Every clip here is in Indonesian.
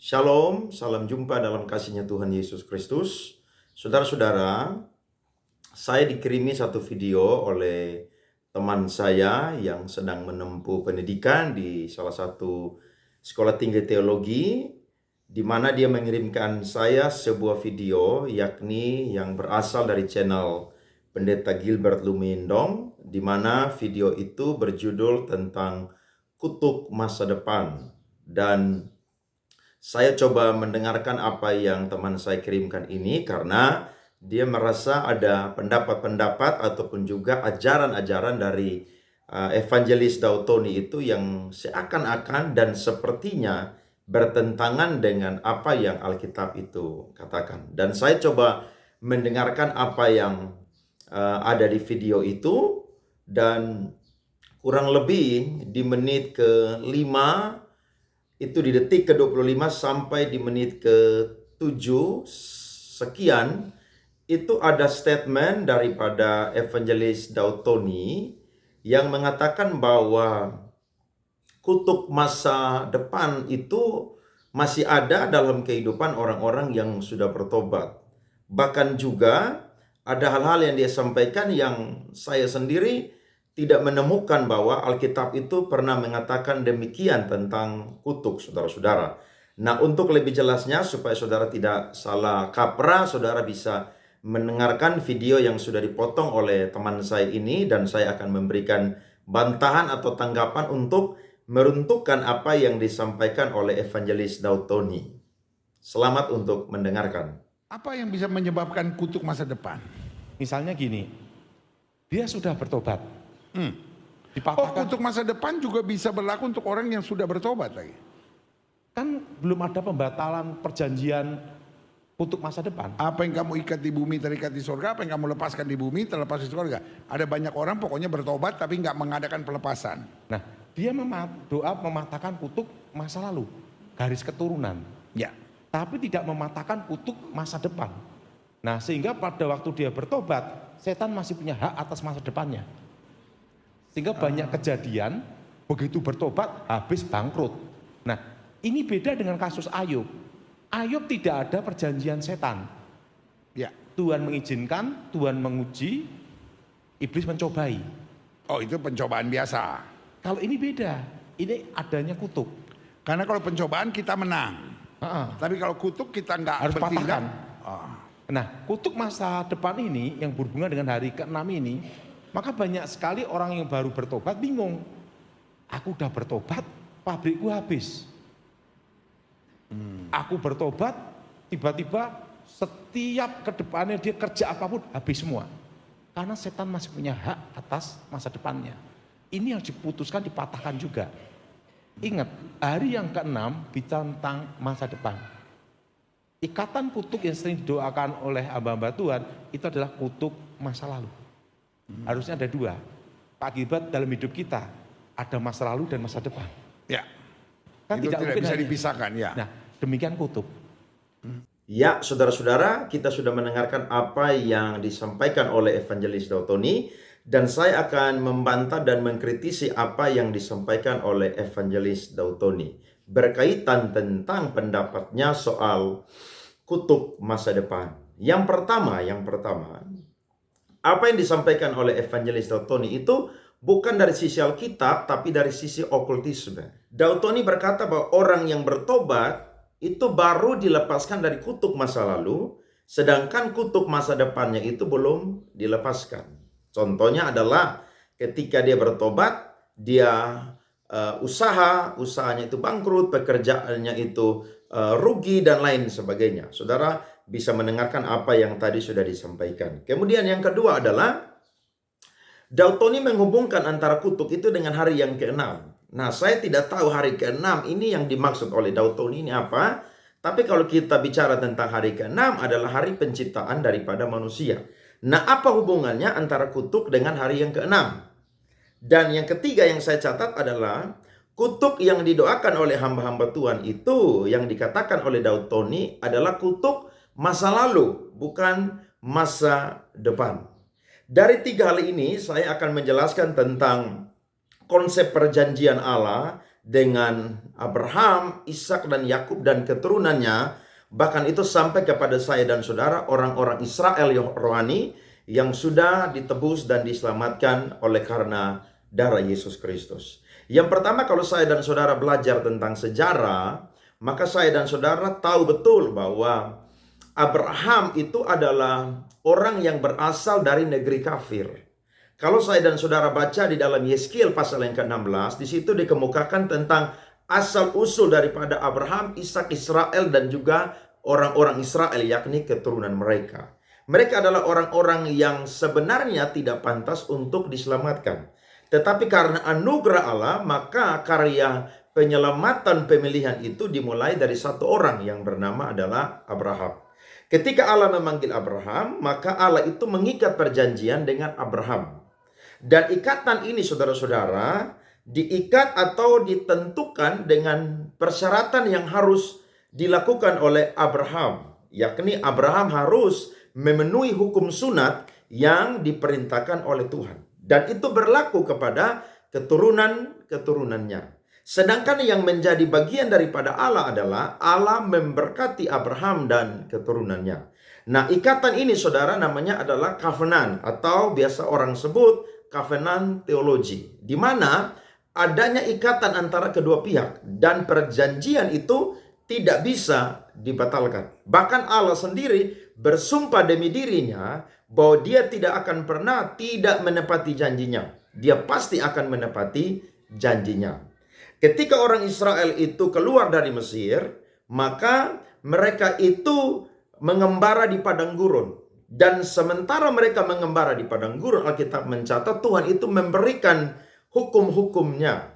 Shalom, salam jumpa dalam kasihnya Tuhan Yesus Kristus. Saudara-saudara, saya dikirimi satu video oleh teman saya yang sedang menempuh pendidikan di salah satu sekolah tinggi teologi, di mana dia mengirimkan saya sebuah video, yakni yang berasal dari channel Pendeta Gilbert Lumindong, di mana video itu berjudul tentang kutuk masa depan. Dan saya coba mendengarkan apa yang teman saya kirimkan ini karena dia merasa ada pendapat-pendapat ataupun juga ajaran-ajaran dari Evangelis Dautoni itu yang seakan-akan dan sepertinya bertentangan dengan apa yang Alkitab itu katakan. Dan saya coba mendengarkan apa yang ada di video itu, dan kurang lebih di menit ke-5, itu di detik ke-25 sampai di menit ke-7 sekian, itu ada statement daripada Evangelis Dautoni yang mengatakan bahwa kutuk masa depan itu masih ada dalam kehidupan orang-orang yang sudah bertobat. Bahkan juga ada hal-hal yang dia sampaikan yang saya sendiri tidak menemukan bahwa Alkitab itu pernah mengatakan demikian tentang kutuk, saudara-saudara. Nah, untuk lebih jelasnya supaya saudara tidak salah kaprah, saudara bisa mendengarkan video yang sudah dipotong oleh teman saya ini, dan saya akan memberikan bantahan atau tanggapan untuk meruntuhkan apa yang disampaikan oleh Evangelis Dautoni. Selamat untuk mendengarkan. Apa yang bisa menyebabkan kutuk masa depan? Misalnya gini, dia sudah bertobat. Oh, Dipatahkan, kutuk masa depan juga bisa berlaku untuk orang yang sudah bertobat lagi. kan belum ada pembatalan perjanjian kutuk masa depan. Apa yang kamu ikat di bumi terikat di surga, apa yang kamu lepaskan di bumi terlepas di surga. Ada banyak orang pokoknya bertobat tapi nggak mengadakan pelepasan. Nah, dia doa mematahkan kutuk masa lalu, garis keturunan. Ya, Tapi tidak mematahkan kutuk masa depan. Nah, sehingga pada waktu dia bertobat, setan masih punya hak atas masa depannya. Sehingga banyak kejadian, begitu bertobat, habis bangkrut. Nah, ini beda dengan kasus Ayub. Ayub tidak ada perjanjian setan. ya. Tuhan mengizinkan, Tuhan menguji, iblis mencobai. Oh, itu pencobaan biasa. Kalau ini beda, ini adanya kutuk. Karena kalau pencobaan kita menang. Tapi kalau kutuk kita nggak Harus bertindak. patahkan. Nah, kutuk masa depan ini yang berhubungan dengan hari ke-6 ini, maka banyak sekali orang yang baru bertobat bingung. Aku udah bertobat, pabrikku habis. Aku bertobat, tiba-tiba setiap kedepannya dia kerja apapun habis semua. Karena setan masih punya hak atas masa depannya. Ini yang diputuskan, dipatahkan juga. Ingat, hari yang ke-6 bicara tentang masa depan. Ikatan kutuk yang sering didoakan oleh hamba-hamba Tuhan itu adalah kutuk masa lalu. Harusnya ada dua. Pak Gilbert, dalam hidup kita ada masa lalu dan masa depan. Ya, Kan itu tidak mungkin bisa hanya- dipisahkan ya. Nah, demikian kutuk. Ya, saudara-saudara, kita sudah mendengarkan apa yang disampaikan oleh Evangelis Dautoni, dan saya akan membantah dan mengkritisi apa yang disampaikan oleh Evangelis Dautoni berkaitan tentang pendapatnya soal kutuk masa depan. Yang pertama, apa yang disampaikan oleh Evangelis Dautoni itu bukan dari sisi Alkitab, tapi dari sisi okultisme. Dautoni berkata bahwa orang yang bertobat itu baru dilepaskan dari kutuk masa lalu, sedangkan kutuk masa depannya itu belum dilepaskan. Contohnya adalah ketika dia bertobat, dia usahanya itu bangkrut, pekerjaannya itu rugi dan lain sebagainya. Saudara bisa mendengarkan apa yang tadi sudah disampaikan. Kemudian yang kedua adalah Dautoni menghubungkan antara kutuk itu dengan hari yang ke-6. Nah, saya tidak tahu hari ke-6 ini yang dimaksud oleh Dautoni ini apa. Tapi kalau kita bicara tentang hari ke-6 adalah hari penciptaan daripada manusia. Nah, apa hubungannya antara kutuk dengan hari yang ke-6? Dan yang ketiga yang saya catat adalah kutuk yang didoakan oleh hamba-hamba Tuhan itu yang dikatakan oleh Dautoni adalah kutuk masa lalu, bukan masa depan. Dari tiga hal ini saya akan menjelaskan tentang konsep perjanjian Allah dengan Abraham, Ishak dan Yakub dan keturunannya. Bahkan itu sampai kepada saya dan saudara, orang-orang Israel yang rohani yang sudah ditebus dan diselamatkan oleh karena darah Yesus Kristus. Yang pertama, kalau saya dan saudara belajar tentang sejarah, maka saya dan saudara tahu betul bahwa Abraham itu adalah orang yang berasal dari negeri kafir. Kalau saya dan saudara baca di dalam Yeskiel pasal yang ke-16, di situ dikemukakan tentang asal-usul daripada Abraham, Ishak, Israel, dan juga orang-orang Israel, yakni keturunan mereka. Mereka adalah orang-orang yang sebenarnya tidak pantas untuk diselamatkan. Tetapi karena anugerah Allah, maka karya penyelamatan pemilihan itu dimulai dari satu orang yang bernama adalah Abraham. Ketika Allah memanggil Abraham, maka Allah itu mengikat perjanjian dengan Abraham. Dan ikatan ini, saudara-saudara, diikat atau ditentukan dengan persyaratan yang harus dilakukan oleh Abraham, yakni Abraham harus memenuhi hukum sunat yang diperintahkan oleh Tuhan, dan itu berlaku kepada keturunan-keturunannya. Sedangkan yang menjadi bagian daripada Allah adalah Allah memberkati Abraham dan keturunannya. Nah, ikatan ini, saudara, namanya adalah covenant, atau biasa orang sebut covenant teologi, di mana adanya ikatan antara kedua pihak dan perjanjian itu tidak bisa dibatalkan. Bahkan Allah sendiri bersumpah demi dirinya bahwa dia tidak akan pernah tidak menepati janjinya. Dia pasti akan menepati janjinya. Ketika orang Israel itu keluar dari Mesir, maka mereka itu mengembara di padang gurun. Dan sementara mereka mengembara di padang gurun, Alkitab mencatat Tuhan itu memberikan hukum-hukumnya.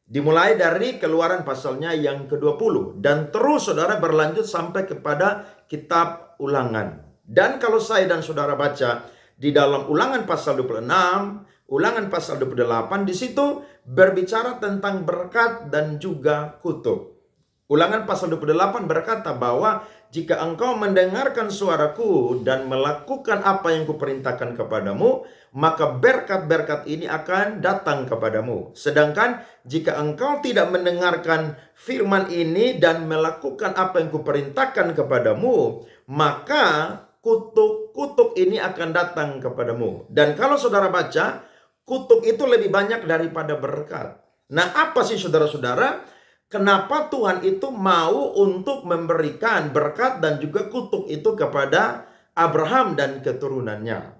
Dimulai dari Keluaran pasalnya yang ke-20. Dan terus saudara berlanjut sampai kepada kitab Ulangan. Dan kalau saya dan saudara baca di dalam Ulangan pasal 26, Ulangan pasal 28, di situ berbicara tentang berkat dan juga kutuk. Ulangan pasal 28 berkata bahwa jika engkau mendengarkan suaraku dan melakukan apa yang kuperintahkan kepadamu, maka berkat-berkat ini akan datang kepadamu. Sedangkan jika engkau tidak mendengarkan firman ini dan melakukan apa yang kuperintahkan kepadamu, maka kutuk-kutuk ini akan datang kepadamu. Dan kalau saudara baca, kutuk itu lebih banyak daripada berkat. Nah, apa sih saudara-saudara? Kenapa Tuhan itu mau untuk memberikan berkat dan juga kutuk itu kepada Abraham dan keturunannya?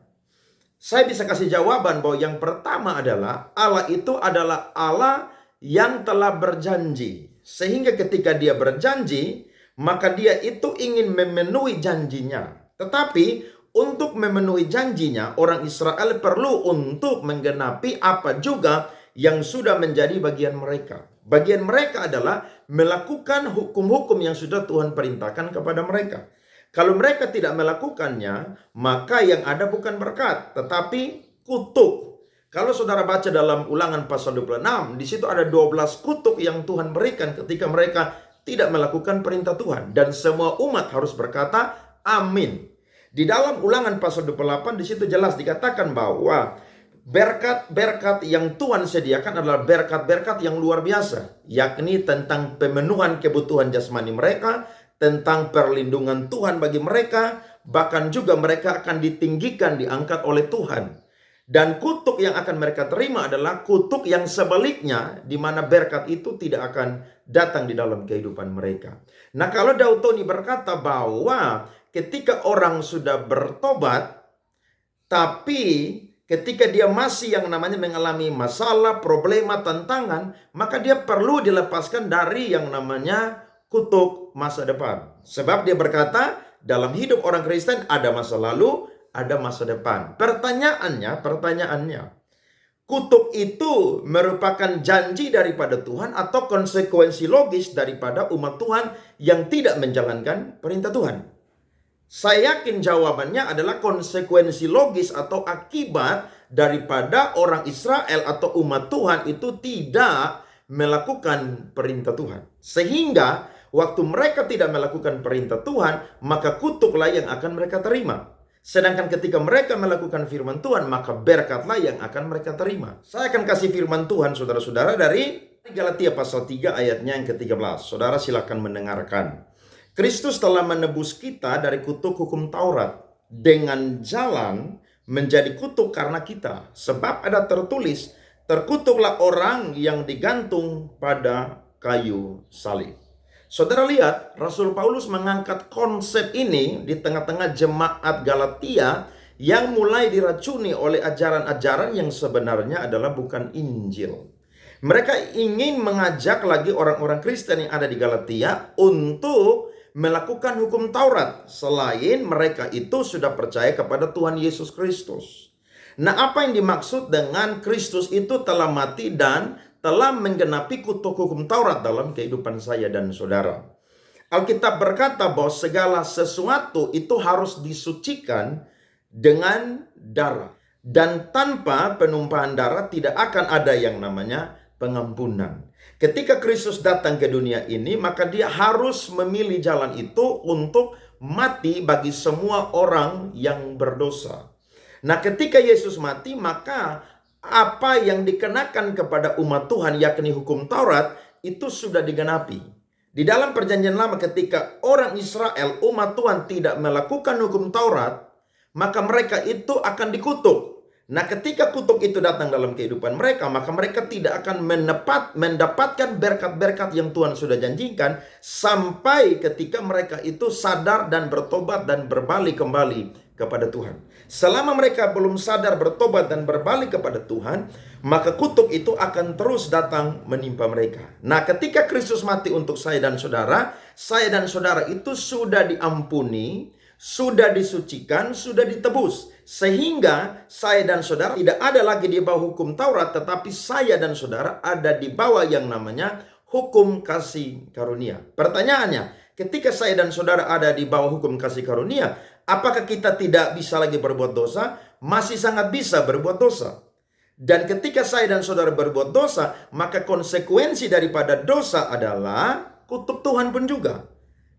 Saya bisa kasih jawaban bahwa yang pertama adalah Allah itu adalah Allah yang telah berjanji. Sehingga ketika dia berjanji, maka dia itu ingin memenuhi janjinya. Tetapi untuk memenuhi janjinya, orang Israel perlu untuk menggenapi apa juga yang sudah menjadi bagian mereka. Bagian mereka adalah melakukan hukum-hukum yang sudah Tuhan perintahkan kepada mereka. Kalau mereka tidak melakukannya, maka yang ada bukan berkat, tetapi kutuk. Kalau saudara baca dalam Ulangan pasal 26, di situ ada 12 kutuk yang Tuhan berikan ketika mereka tidak melakukan perintah Tuhan. Dan semua umat harus berkata, amin. Di dalam Ulangan pasal 28, di situ jelas dikatakan bahwa berkat-berkat yang Tuhan sediakan adalah berkat-berkat yang luar biasa, yakni tentang pemenuhan kebutuhan jasmani mereka, tentang perlindungan Tuhan bagi mereka, bahkan juga mereka akan ditinggikan, diangkat oleh Tuhan. Dan kutuk yang akan mereka terima adalah kutuk yang sebaliknya, di mana berkat itu tidak akan datang di dalam kehidupan mereka. Nah, kalau Daud Tony berkata bahwa ketika orang sudah bertobat, tapi ketika dia masih yang namanya mengalami masalah, problema, tantangan, maka dia perlu dilepaskan dari yang namanya kutuk masa depan. Sebab dia berkata, dalam hidup orang Kristen ada masa lalu, ada masa depan. Pertanyaannya, kutuk itu merupakan janji daripada Tuhan atau konsekuensi logis daripada umat Tuhan yang tidak menjalankan perintah Tuhan? Saya yakin jawabannya adalah konsekuensi logis atau akibat daripada orang Israel atau umat Tuhan itu tidak melakukan perintah Tuhan. Sehingga waktu mereka tidak melakukan perintah Tuhan, maka kutuklah yang akan mereka terima. Sedangkan ketika mereka melakukan firman Tuhan, maka berkatlah yang akan mereka terima. Saya akan kasih firman Tuhan saudara-saudara dari Galatia pasal 3 ayatnya yang ke-13. Saudara silakan mendengarkan. Kristus telah menebus kita dari kutuk hukum Taurat dengan jalan menjadi kutuk karena kita. Sebab ada tertulis, terkutuklah orang yang digantung pada kayu salib. Saudara lihat, Rasul Paulus mengangkat konsep ini di tengah-tengah jemaat Galatia yang mulai diracuni oleh ajaran-ajaran yang sebenarnya adalah bukan Injil. Mereka ingin mengajak lagi orang-orang Kristen yang ada di Galatia untuk melakukan hukum Taurat, selain mereka itu sudah percaya kepada Tuhan Yesus Kristus. Nah, apa yang dimaksud dengan Kristus itu telah mati dan telah menggenapi kutuk hukum Taurat dalam kehidupan saya dan saudara? Alkitab berkata bahwa segala sesuatu itu harus disucikan dengan darah. Dan tanpa penumpahan darah tidak akan ada yang namanya pengampunan. Ketika Kristus datang ke dunia ini, maka dia harus memilih jalan itu untuk mati bagi semua orang yang berdosa. Nah, ketika Yesus mati, maka apa yang dikenakan kepada umat Tuhan, yakni hukum Taurat, itu sudah digenapi. Di dalam perjanjian lama, ketika orang Israel, umat Tuhan, tidak melakukan hukum Taurat, maka mereka itu akan dikutuk. Nah, ketika kutuk itu datang dalam kehidupan mereka, maka mereka tidak akan mendapatkan berkat-berkat yang Tuhan sudah janjikan sampai ketika mereka itu sadar dan bertobat dan berbalik kembali kepada Tuhan. Selama mereka belum sadar, bertobat dan berbalik kepada Tuhan, maka kutuk itu akan terus datang menimpa mereka. Nah, ketika Kristus mati untuk saya dan saudara itu sudah diampuni, sudah disucikan, sudah ditebus. Sehingga saya dan saudara tidak ada lagi di bawah hukum Taurat, tetapi saya dan saudara ada di bawah yang namanya hukum kasih karunia. Pertanyaannya, ketika saya dan saudara ada di bawah hukum kasih karunia, apakah kita tidak bisa lagi berbuat dosa? Masih sangat bisa berbuat dosa. Dan ketika saya dan saudara berbuat dosa, maka konsekuensi daripada dosa adalah kutuk Tuhan pun juga.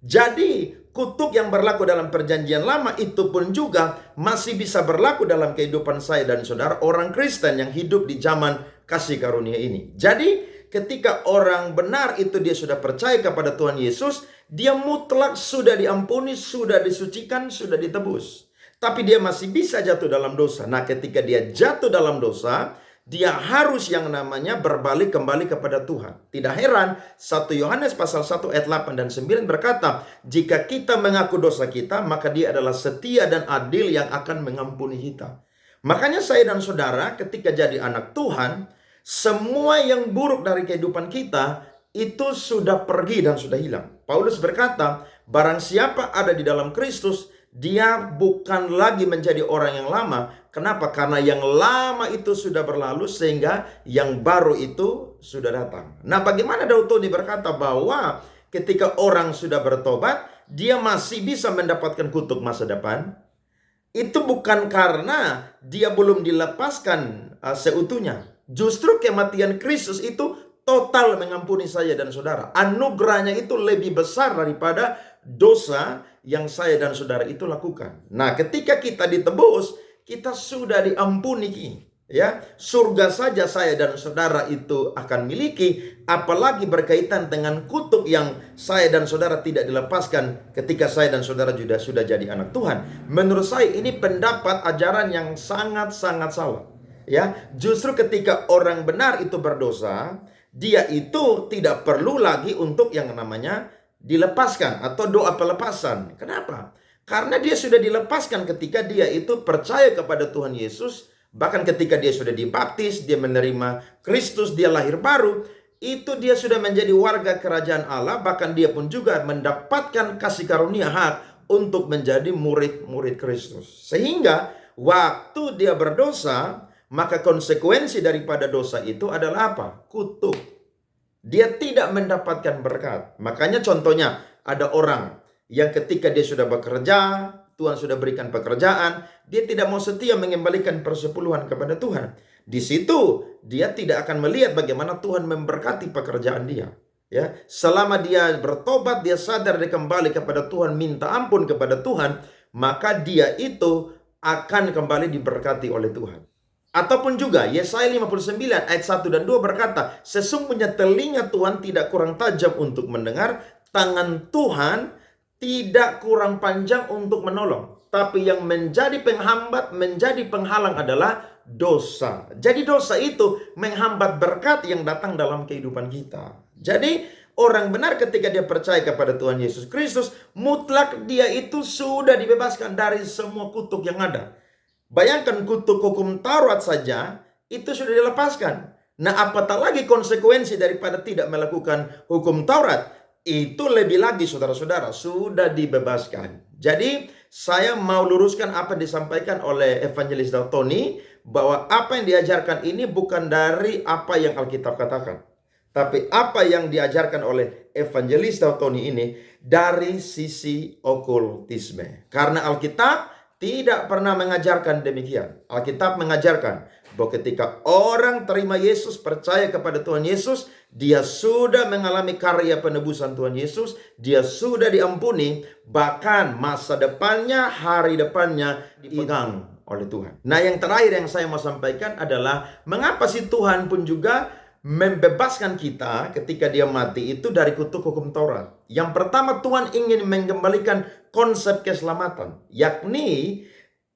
Jadi kutuk yang berlaku dalam perjanjian lama itu pun juga masih bisa berlaku dalam kehidupan saya dan saudara orang Kristen yang hidup di zaman kasih karunia ini. Jadi ketika orang benar itu dia sudah percaya kepada Tuhan Yesus, dia mutlak sudah diampuni, sudah disucikan, sudah ditebus. Tapi dia masih bisa jatuh dalam dosa. Nah, ketika dia jatuh dalam dosa, dia harus yang namanya berbalik kembali kepada Tuhan. Tidak heran 1 Yohanes pasal 1 ayat 8 dan 9 berkata, jika kita mengaku dosa kita, maka dia adalah setia dan adil yang akan mengampuni kita. Makanya saya dan saudara ketika jadi anak Tuhan, semua yang buruk dari kehidupan kita itu sudah pergi dan sudah hilang. Paulus berkata, barang siapa ada di dalam Kristus, dia bukan lagi menjadi orang yang lama. Kenapa? Karena yang lama itu sudah berlalu sehingga yang baru itu sudah datang. Nah, bagaimana Daud berkata bahwa ketika orang sudah bertobat, dia masih bisa mendapatkan kutuk masa depan? Itu bukan karena dia belum dilepaskan seutuhnya. Justru kematian Kristus itu total mengampuni saya dan saudara. Anugerahnya itu lebih besar daripada dosa yang saya dan saudara itu lakukan. Nah, ketika kita ditebus, kita sudah diampuni. Ya, surga saja saya dan saudara itu akan miliki, apalagi berkaitan dengan kutuk yang saya dan saudara tidak dilepaskan ketika saya dan saudara sudah jadi anak Tuhan. Menurut saya ini pendapat ajaran yang sangat-sangat salah. Ya, justru ketika orang benar itu berdosa, dia itu tidak perlu lagi untuk yang namanya dilepaskan atau doa pelepasan. Kenapa? Karena dia sudah dilepaskan ketika dia itu percaya kepada Tuhan Yesus. Bahkan ketika dia sudah dibaptis, dia menerima Kristus, dia lahir baru. Itu dia sudah menjadi warga kerajaan Allah. Bahkan dia pun juga mendapatkan kasih karunia hak untuk menjadi murid-murid Kristus. Sehingga waktu dia berdosa, maka konsekuensi daripada dosa itu adalah apa? Kutuk. Dia tidak mendapatkan berkat. Makanya contohnya ada orang yang ketika dia sudah bekerja, Tuhan sudah berikan pekerjaan, dia tidak mau setia mengembalikan persepuluhan kepada Tuhan. Di situ dia tidak akan melihat bagaimana Tuhan memberkati pekerjaan dia. Ya, selama dia bertobat, dia sadar dia kembali kepada Tuhan, minta ampun kepada Tuhan, maka dia itu akan kembali diberkati oleh Tuhan. Ataupun juga Yesaya 59 ayat 1 dan 2 berkata, sesungguhnya telinga Tuhan tidak kurang tajam untuk mendengar, tangan Tuhan tidak kurang panjang untuk menolong. Tapi yang menjadi penghambat, menjadi penghalang adalah dosa. Jadi dosa itu menghambat berkat yang datang dalam kehidupan kita. Jadi orang benar ketika dia percaya kepada Tuhan Yesus Kristus, mutlak dia itu sudah dibebaskan dari semua kutuk yang ada. Bayangkan kutuk hukum Taurat saja itu sudah dilepaskan. Nah, apatah lagi konsekuensi daripada tidak melakukan hukum Taurat. Itu lebih lagi saudara-saudara sudah dibebaskan. Jadi saya mau luruskan apa yang disampaikan oleh Evangelis Dautoni, bahwa apa yang diajarkan ini bukan dari apa yang Alkitab katakan. Tapi apa yang diajarkan oleh Evangelis Dautoni ini dari sisi okultisme. Karena Alkitab tidak pernah mengajarkan demikian. Alkitab mengajarkan bahwa ketika orang terima Yesus, percaya kepada Tuhan Yesus, dia sudah mengalami karya penebusan Tuhan Yesus, dia sudah diampuni, bahkan masa depannya, hari depannya dipegang oleh Tuhan. Nah, yang terakhir yang saya mau sampaikan adalah mengapa sih Tuhan pun juga membebaskan kita ketika dia mati itu dari kutuk hukum Taurat. Yang pertama, Tuhan ingin mengembalikan konsep keselamatan, yakni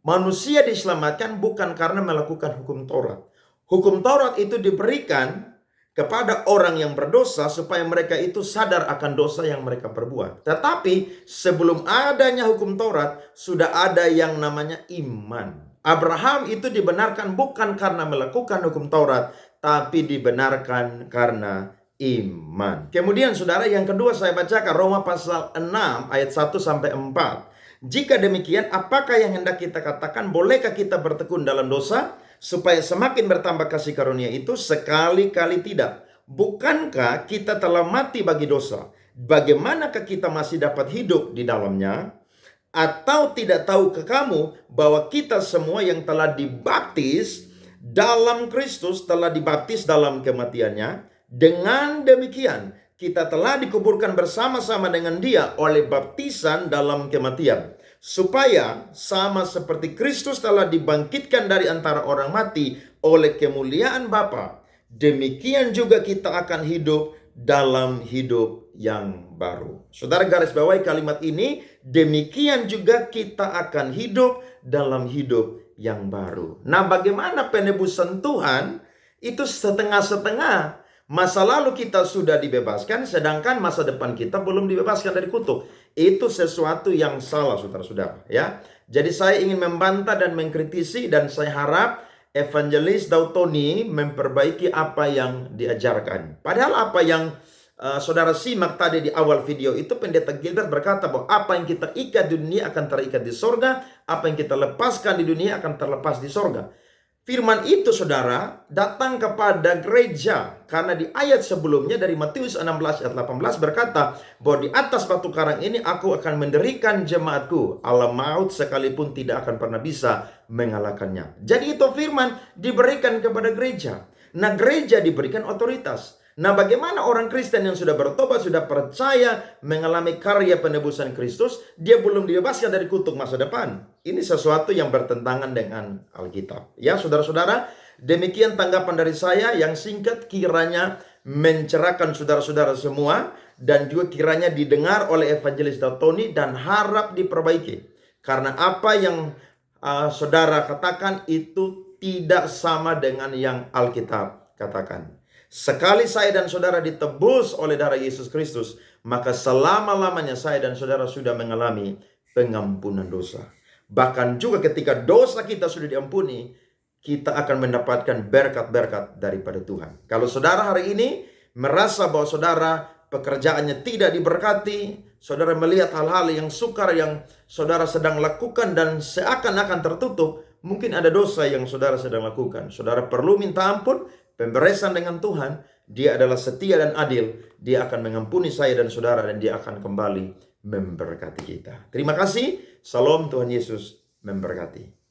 manusia diselamatkan bukan karena melakukan hukum Taurat. Hukum Taurat itu diberikan kepada orang yang berdosa supaya mereka itu sadar akan dosa yang mereka perbuat. Tetapi sebelum adanya hukum Taurat, sudah ada yang namanya iman. Abraham itu dibenarkan bukan karena melakukan hukum Taurat, tapi dibenarkan karena iman. Kemudian saudara, yang kedua saya bacakan Roma pasal 6 ayat 1 sampai 4. Jika demikian, apakah yang hendak kita katakan? Bolehkah kita bertekun dalam dosa supaya semakin bertambah kasih karunia itu? Sekali-kali tidak. Bukankah kita telah mati bagi dosa? Bagaimanakah kita masih dapat hidup di dalamnya? Atau tidak tahukah kamu bahwa kita semua yang telah dibaptis dalam Kristus telah dibaptis dalam kematiannya? Dengan demikian kita telah dikuburkan bersama-sama dengan dia oleh baptisan dalam kematian, supaya sama seperti Kristus telah dibangkitkan dari antara orang mati oleh kemuliaan Bapa, demikian juga kita akan hidup dalam hidup yang baru. Saudara garis bawahi kalimat ini, demikian juga kita akan hidup dalam hidup yang baru. Nah, bagaimana penebusan Tuhan itu setengah-setengah. Masa lalu kita sudah dibebaskan, sedangkan masa depan kita belum dibebaskan dari kutuk. Itu sesuatu yang salah, saudara-saudara, ya. Jadi saya ingin membantah dan mengkritisi, dan saya harap Evangelis Dautoni memperbaiki apa yang diajarkan. Padahal apa yang saudara simak tadi di awal video itu, Pendeta Gilbert berkata bahwa apa yang kita ikat di dunia akan terikat di sorga, apa yang kita lepaskan di dunia akan terlepas di sorga. Firman itu saudara datang kepada gereja, karena di ayat sebelumnya dari Matius 16 ayat 18 berkata bahwa di atas batu karang ini aku akan mendirikan jemaatku, alam maut sekalipun tidak akan pernah bisa mengalahkannya. Jadi itu firman diberikan kepada gereja. Nah, gereja diberikan otoritas. Nah, bagaimana orang Kristen yang sudah bertobat, sudah percaya, mengalami karya penebusan Kristus, dia belum dibebaskan dari kutuk masa depan? Ini sesuatu yang bertentangan dengan Alkitab. Ya, saudara-saudara, demikian tanggapan dari saya yang singkat, kiranya mencerahkan saudara-saudara semua, dan juga kiranya didengar oleh Evangelis Dautoni dan harap diperbaiki. Karena apa yang saudara katakan itu tidak sama dengan yang Alkitab katakan. Sekali saya dan saudara ditebus oleh darah Yesus Kristus, maka selama-lamanya saya dan saudara sudah mengalami pengampunan dosa. Bahkan juga ketika dosa kita sudah diampuni, kita akan mendapatkan berkat-berkat daripada Tuhan. Kalau saudara hari ini merasa bahwa saudara pekerjaannya tidak diberkati, saudara melihat hal-hal yang sukar yang saudara sedang lakukan dan seakan-akan tertutup, mungkin ada dosa yang saudara sedang lakukan. Saudara perlu minta ampun, pemberesan dengan Tuhan. Dia adalah setia dan adil. Dia akan mengampuni saya dan saudara, dan dia akan kembali memberkati kita. Terima kasih. Salam, Tuhan Yesus memberkati.